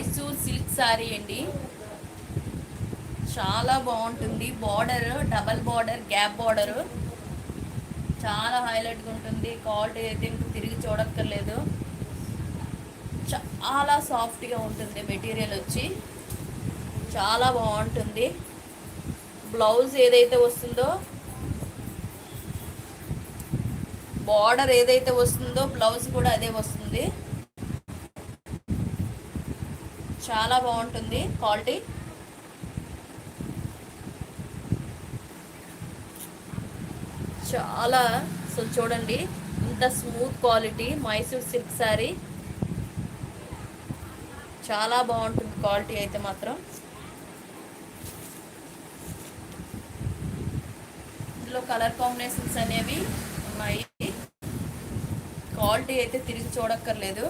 Mysore silk sari అండి. చాలా బాగుంటుంది. Border double border, gap border చాలా హైలైట్గా ఉంటుంది. క్వాలిటీ అయితే ఇంక తిరిగి చూడక్కర్లేదు. చాలా సాఫ్ట్గా ఉంటుంది. మెటీరియల్ వచ్చి చాలా బాగుంటుంది. బ్లౌజ్ ఏదైతే వస్తుందో, బార్డర్ ఏదైతే వస్తుందో బ్లౌజ్ కూడా అదే వస్తుంది. చాలా బాగుంటుంది క్వాలిటీ. చాలా చూడండి, ఇంత smooth quality Mysore silk sari. చాలా బాగుంటుంది క్వాలిటీ అయితే మాత్రం. ఇందులో కలర్ కాంబినేషన్స్ అనేవి ఉన్నాయి. క్వాలిటీ అయితే తిరిగి చూడక్కర్లేదు.